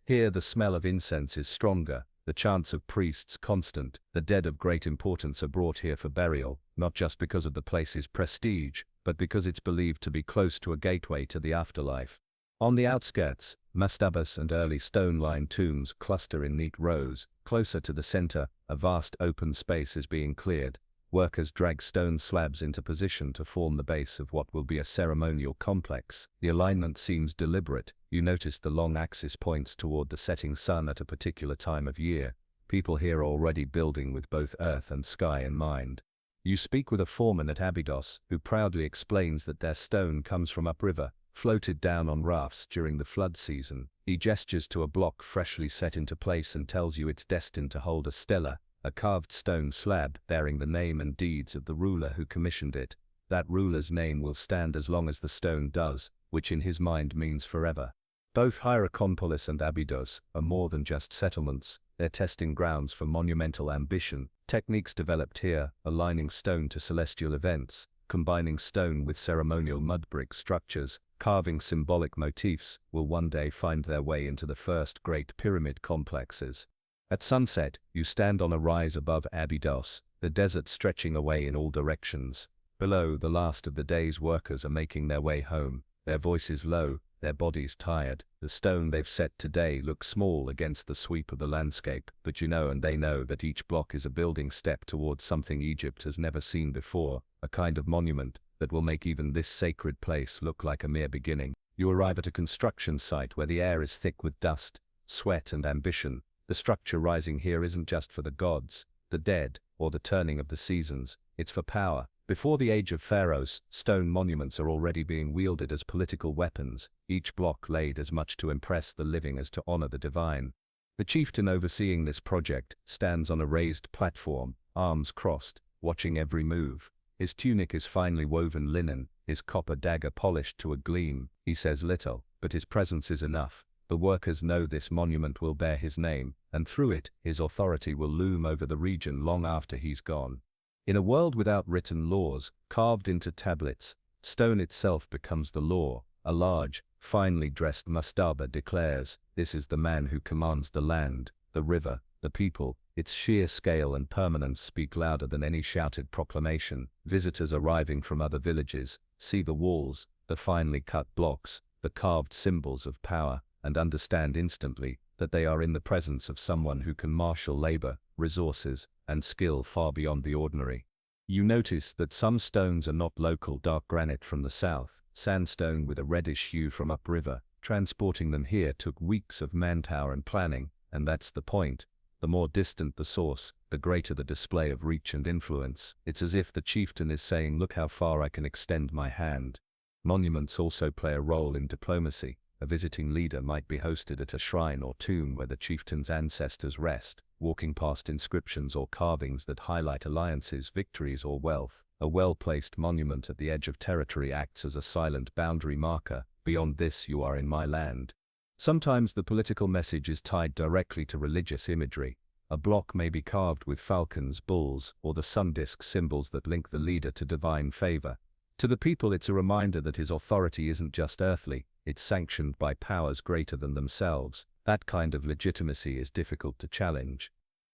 Here the smell of incense is stronger, the chants of priests constant. The dead of great importance are brought here for burial, not just because of the place's prestige, but because it's believed to be close to a gateway to the afterlife. On the outskirts, mastabas and early stone-lined tombs cluster in neat rows. Closer to the center, a vast open space is being cleared. Workers drag stone slabs into position to form the base of what will be a ceremonial complex. The alignment seems deliberate. You notice the long axis points toward the setting sun at a particular time of year. People here are already building with both earth and sky in mind. You speak with a foreman at Abydos, who proudly explains that their stone comes from upriver, floated down on rafts during the flood season. He gestures to a block freshly set into place and tells you it's destined to hold a stela, a carved stone slab bearing the name and deeds of the ruler who commissioned it. That ruler's name will stand as long as the stone does, which in his mind means forever. Both Hierakonpolis and Abydos are more than just settlements. They're testing grounds for monumental ambition. Techniques developed here, aligning stone to celestial events, combining stone with ceremonial mud brick structures, carving symbolic motifs, will one day find their way into the first great pyramid complexes. At sunset, you stand on a rise above Abydos, the desert stretching away in all directions. Below, the last of the day's workers are making their way home, their voices low, their bodies tired. The stone they've set today looks small against the sweep of the landscape, but you know and they know that each block is a building step towards something Egypt has never seen before, a kind of monument that will make even this sacred place look like a mere beginning. You arrive at a construction site where the air is thick with dust, sweat, and ambition. The structure rising here isn't just for the gods, the dead, or the turning of the seasons, it's for power. Before the age of pharaohs, stone monuments are already being wielded as political weapons, each block laid as much to impress the living as to honor the divine. The chieftain overseeing this project stands on a raised platform, arms crossed, watching every move. His tunic is finely woven linen, his copper dagger polished to a gleam. He says little, but his presence is enough. The workers know this monument will bear his name, and through it, his authority will loom over the region long after he's gone. In a world without written laws, carved into tablets, stone itself becomes the law. A large, finely dressed mastaba declares, "This is the man who commands the land, the river, the people." Its sheer scale and permanence speak louder than any shouted proclamation. Visitors arriving from other villages see the walls, the finely cut blocks, the carved symbols of power, and understand instantly that they are in the presence of someone who can marshal labor, resources, and skill far beyond the ordinary. You notice that some stones are not local dark granite from the south, sandstone with a reddish hue from upriver. Transporting them here took weeks of manpower and planning, and that's the point. The more distant the source, the greater the display of reach and influence. It's as if the chieftain is saying, "Look how far I can extend my hand." Monuments also play a role in diplomacy. A visiting leader might be hosted at a shrine or tomb where the chieftain's ancestors rest. walking past inscriptions or carvings that highlight alliances, victories, or wealth. A well-placed monument at the edge of territory acts as a silent boundary marker. Beyond this, you are in my land. Sometimes the political message is tied directly to religious imagery. A block may be carved with falcons, bulls, or the sun disk, symbols that link the leader to divine favor. To the people, it's a reminder that his authority isn't just earthly, it's sanctioned by powers greater than themselves. That kind of legitimacy is difficult to challenge.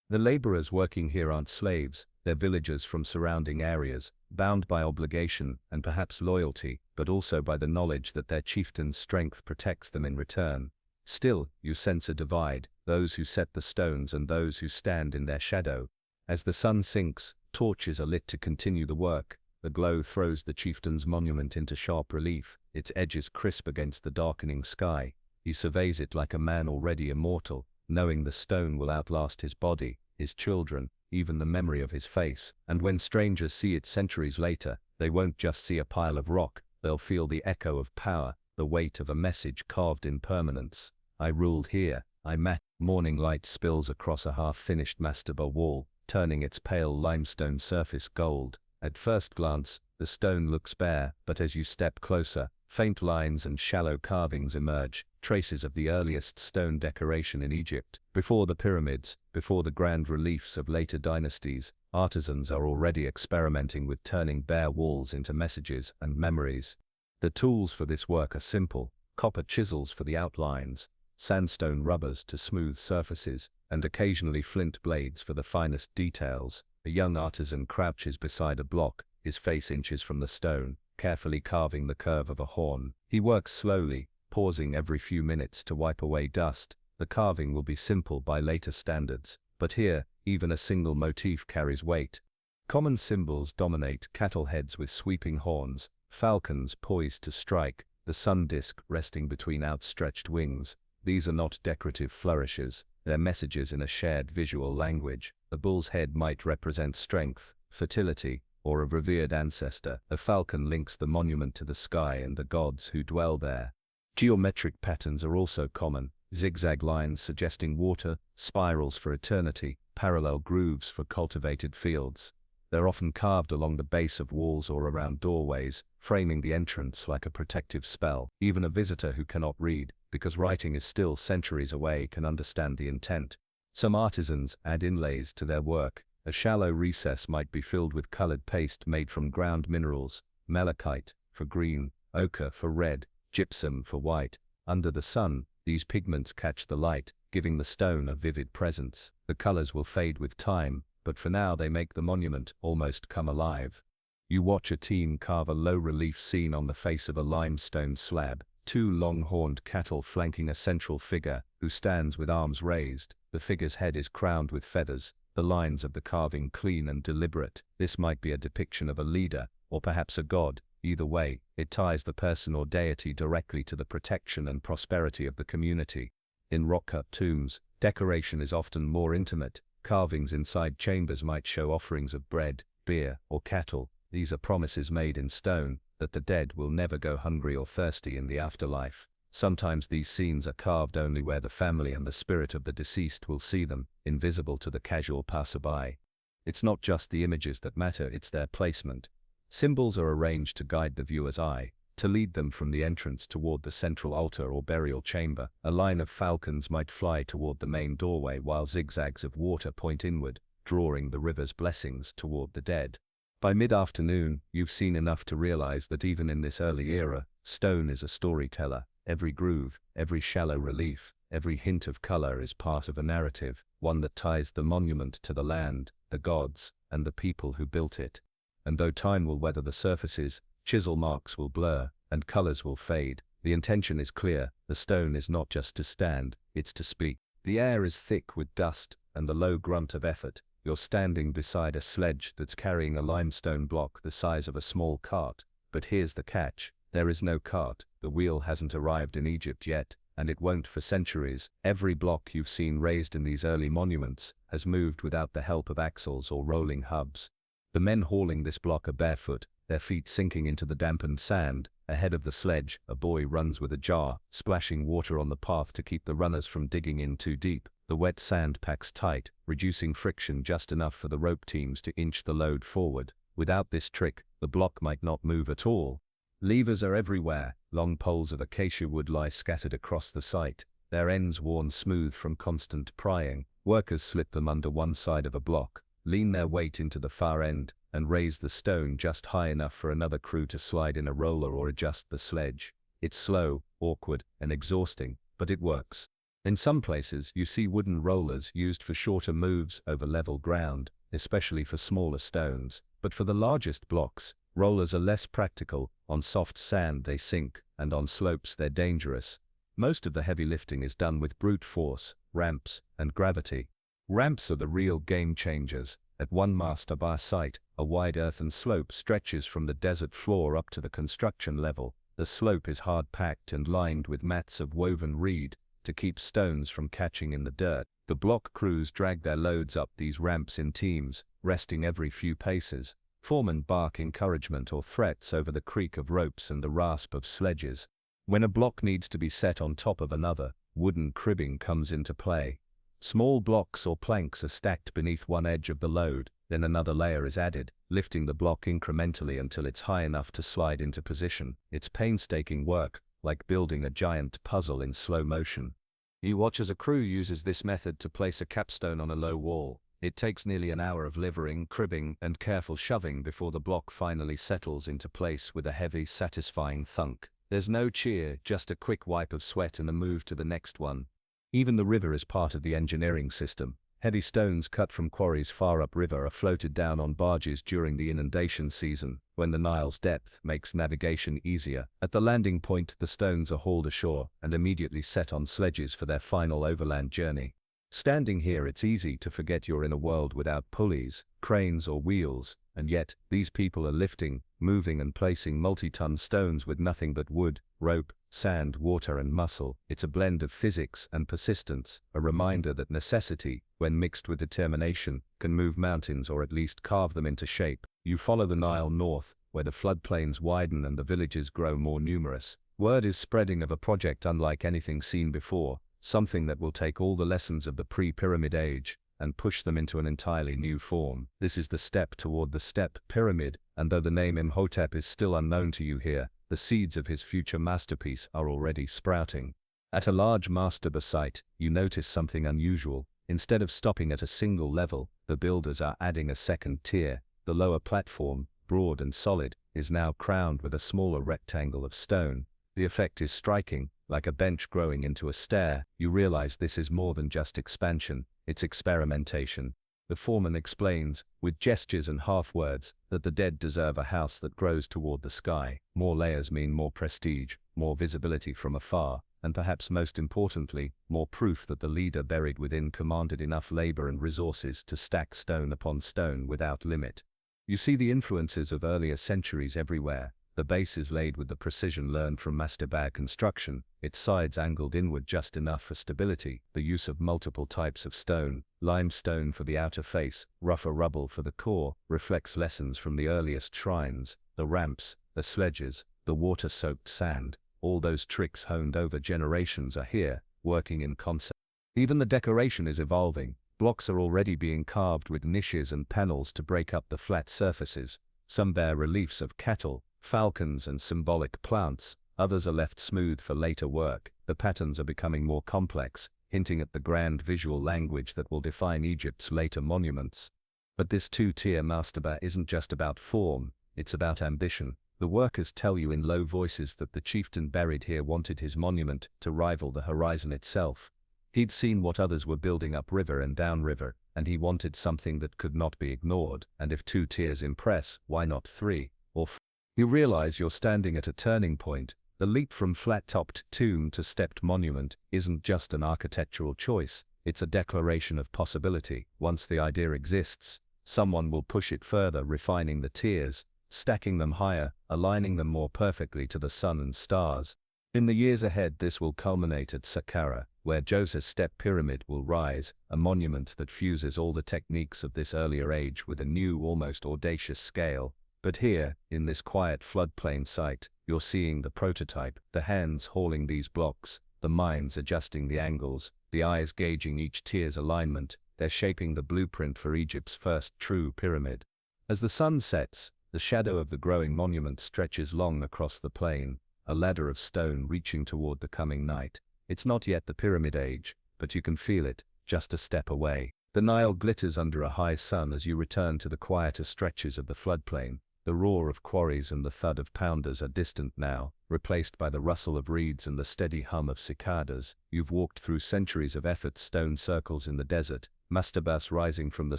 The laborers working here aren't slaves, they're villagers from surrounding areas, bound by obligation and perhaps loyalty, but also by the knowledge that their chieftain's strength protects them in return. Still, you sense a divide, those who set the stones and those who stand in their shadow. As the sun sinks, torches are lit to continue the work. The glow throws the chieftain's monument into sharp relief, its edges crisp against the darkening sky. He surveys it like a man already immortal, knowing the stone will outlast his body, his children, even the memory of his face. And when strangers see it centuries later, they won't just see a pile of rock, they'll feel the echo of power, the weight of a message carved in permanence. I ruled here, I met. Morning light spills across a half-finished mastaba wall, turning its pale limestone surface gold. At first glance, the stone looks bare, but as you step closer, faint lines and shallow carvings emerge, traces of the earliest stone decoration in Egypt. Before the pyramids, before the grand reliefs of later dynasties, artisans are already experimenting with turning bare walls into messages and memories. The tools for this work are simple: copper chisels for the outlines, sandstone rubbers to smooth surfaces, and occasionally flint blades for the finest details. A young artisan crouches beside a block, his face inches from the stone, carefully carving the curve of a horn. He works slowly, pausing every few minutes to wipe away dust. The carving will be simple by later standards, but here, even a single motif carries weight. Common symbols dominate: cattle heads with sweeping horns, falcons poised to strike, the sun disk resting between outstretched wings. These are not decorative flourishes, they're messages in a shared visual language. The bull's head might represent strength, fertility, or a revered ancestor. A falcon links the monument to the sky and the gods who dwell there. Geometric patterns are also common: zigzag lines suggesting water, spirals for eternity, parallel grooves for cultivated fields. They're often carved along the base of walls or around doorways, framing the entrance like a protective spell. Even a visitor who cannot read, because writing is still centuries away, can understand the intent. Some artisans add inlays to their work. A shallow recess might be filled with colored paste made from ground minerals: malachite for green, ochre for red, gypsum for white. Under the sun, these pigments catch the light, giving the stone a vivid presence. The colors will fade with time, but for now they make the monument almost come alive. You watch a team carve a low-relief scene on the face of a limestone slab, two long-horned cattle flanking a central figure, who stands with arms raised. The figure's head is crowned with feathers, the lines of the carving clean and deliberate. This might be a depiction of a leader, or perhaps a god. Either way, it ties the person or deity directly to the protection and prosperity of the community. In rock-cut tombs, decoration is often more intimate. Carvings inside chambers might show offerings of bread, beer, or cattle. These are promises made in stone, that the dead will never go hungry or thirsty in the afterlife. Sometimes these scenes are carved only where the family and the spirit of the deceased will see them, invisible to the casual passerby. It's not just the images that matter, it's their placement. Symbols are arranged to guide the viewer's eye, to lead them from the entrance toward the central altar or burial chamber. A line of falcons might fly toward the main doorway, while zigzags of water point inward, drawing the river's blessings toward the dead. By mid-afternoon, you've seen enough to realize that even in this early era, stone is a storyteller. Every groove, every shallow relief, every hint of color is part of a narrative, one that ties the monument to the land, the gods, and the people who built it. And though time will weather the surfaces, chisel marks will blur, and colors will fade, the intention is clear: the stone is not just to stand, it's to speak. The air is thick with dust, and the low grunt of effort. You're standing beside a sledge that's carrying a limestone block the size of a small cart. But here's the catch: there is no cart. The wheel hasn't arrived in Egypt yet, and it won't for centuries. Every block you've seen raised in these early monuments has moved without the help of axles or rolling hubs. The men hauling this block are barefoot, their feet sinking into the dampened sand. Ahead of the sledge, a boy runs with a jar, splashing water on the path to keep the runners from digging in too deep. The wet sand packs tight, reducing friction just enough for the rope teams to inch the load forward. Without this trick, the block might not move at all. Levers are everywhere. Long poles of acacia wood lie scattered across the site, their ends worn smooth from constant prying. Workers slip them under one side of a block, lean their weight into the far end, and raise the stone just high enough for another crew to slide in a roller or adjust the sledge. It's slow, awkward, and exhausting, but it works. In some places, you see wooden rollers used for shorter moves over level ground, especially for smaller stones. But for the largest blocks, rollers are less practical. On soft sand they sink, and on slopes they're dangerous. Most of the heavy lifting is done with brute force, ramps, and gravity. Ramps are the real game changers. At one master bar site, a wide earthen slope stretches from the desert floor up to the construction level. The slope is hard-packed and lined with mats of woven reed to keep stones from catching in the dirt. The block crews drag their loads up these ramps in teams, resting every few paces. Foremen bark encouragement or threats over the creak of ropes and the rasp of sledges. When a block needs to be set on top of another, wooden cribbing comes into play. Small blocks or planks are stacked beneath one edge of the load, then another layer is added, lifting the block incrementally until it's high enough to slide into position. It's painstaking work, like building a giant puzzle in slow motion. You watch as a crew uses this method to place a capstone on a low wall. It takes nearly an hour of levering, cribbing, and careful shoving before the block finally settles into place with a heavy, satisfying thunk. There's no cheer, just a quick wipe of sweat and a move to the next one. Even the river is part of the engineering system. Heavy stones cut from quarries far upriver are floated down on barges during the inundation season, when the Nile's depth makes navigation easier. At the landing point, the stones are hauled ashore and immediately set on sledges for their final overland journey. Standing here, it's easy to forget you're in a world without pulleys, cranes, or wheels, and yet, these people are lifting, moving, and placing multi-ton stones with nothing but wood, rope, sand, water, and muscle. It's a blend of physics and persistence, a reminder that necessity, when mixed with determination, can move mountains or at least carve them into shape. You follow the Nile north, where the floodplains widen and the villages grow more numerous. Word is spreading of a project unlike anything seen before, something that will take all the lessons of the pre-pyramid age and push them into an entirely new form. This is the step toward the step pyramid, and though the name Imhotep is still unknown to you here, the seeds of his future masterpiece are already sprouting. At a large mastaba site, you notice something unusual. Instead of stopping at a single level, the builders are adding a second tier. The lower platform, broad and solid, is now crowned with a smaller rectangle of stone. The effect is striking, like a bench growing into a stair. You realize this is more than just expansion, it's experimentation. The foreman explains, with gestures and half-words, that the dead deserve a house that grows toward the sky. More layers mean more prestige, more visibility from afar, and perhaps most importantly, more proof that the leader buried within commanded enough labor and resources to stack stone upon stone without limit. You see the influences of earlier centuries everywhere. The base is laid with the precision learned from mastaba construction, its sides angled inward just enough for stability. The use of multiple types of stone, limestone for the outer face, rougher rubble for the core, reflects lessons from the earliest shrines. The ramps, the sledges, the water-soaked sand, all those tricks honed over generations are here, working in concert. Even the decoration is evolving. Blocks are already being carved with niches and panels to break up the flat surfaces. Some bear reliefs of cattle, falcons, and symbolic plants. Others are left smooth for later work. The patterns are becoming more complex, hinting at the grand visual language that will define Egypt's later monuments. But this two-tier mastaba isn't just about form, it's about ambition. The workers tell you in low voices that the chieftain buried here wanted his monument to rival the horizon itself. He'd seen what others were building upriver and downriver, and he wanted something that could not be ignored. And if 2 tiers impress, why not 3 or 4? You realize you're standing at a turning point. The leap from flat-topped tomb to stepped monument isn't just an architectural choice, it's a declaration of possibility. Once the idea exists, someone will push it further, refining the tiers, stacking them higher, aligning them more perfectly to the sun and stars. In the years ahead, this will culminate at Saqqara, where Djoser's step pyramid will rise, a monument that fuses all the techniques of this earlier age with a new, almost audacious scale. But here, in this quiet floodplain site, you're seeing the prototype, the hands hauling these blocks, the minds adjusting the angles, the eyes gauging each tier's alignment. They're shaping the blueprint for Egypt's first true pyramid. As the sun sets, the shadow of the growing monument stretches long across the plain, a ladder of stone reaching toward the coming night. It's not yet the pyramid age, but you can feel it, just a step away. The Nile glitters under a high sun as you return to the quieter stretches of the floodplain. The roar of quarries and the thud of pounders are distant now, replaced by the rustle of reeds and the steady hum of cicadas. You've walked through centuries of effort, stone circles in the desert, mastabas rising from the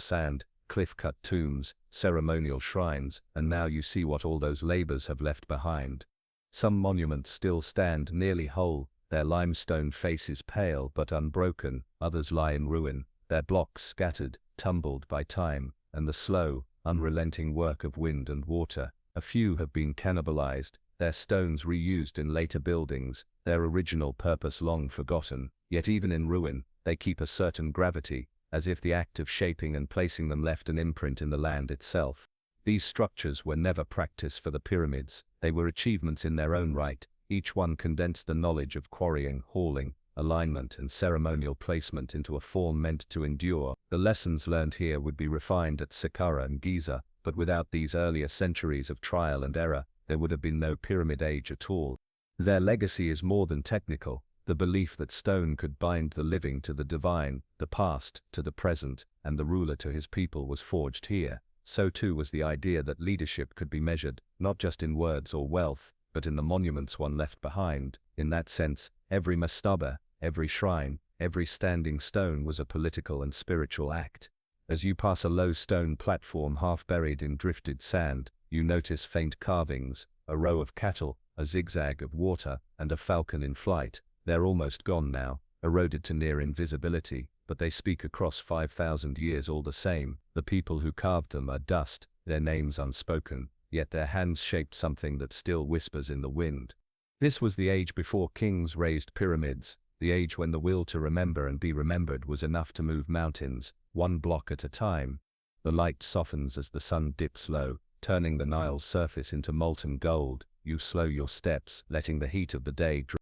sand, cliff-cut tombs, ceremonial shrines, and now you see what all those labors have left behind. Some monuments still stand nearly whole, their limestone faces pale but unbroken. Others lie in ruin, their blocks scattered, tumbled by time, and the slow, unrelenting work of wind and water. A few have been cannibalized, their stones reused in later buildings, their original purpose long forgotten. Yet even in ruin, they keep a certain gravity, as if the act of shaping and placing them left an imprint in the land itself. These structures were never practice for the pyramids, they were achievements in their own right. Each one condensed the knowledge of quarrying, hauling, alignment and ceremonial placement into a form meant to endure. The lessons learned here would be refined at Saqqara and Giza, but without these earlier centuries of trial and error, there would have been no pyramid age at all. Their legacy is more than technical. The belief that stone could bind the living to the divine, the past to the present, and the ruler to his people was forged here. So too was the idea that leadership could be measured, not just in words or wealth, but in the monuments one left behind. In that sense, every mastaba, every shrine, every standing stone was a political and spiritual act. As you pass a low stone platform half buried in drifted sand, you notice faint carvings, a row of cattle, a zigzag of water, and a falcon in flight. They're almost gone now, eroded to near invisibility, but they speak across 5,000 years all the same. The people who carved them are dust, their names unspoken, yet their hands shaped something that still whispers in the wind. This was the age before kings raised pyramids, the age when the will to remember and be remembered was enough to move mountains, one block at a time. The light softens as the sun dips low, turning the Nile's surface into molten gold. You slow your steps, letting the heat of the day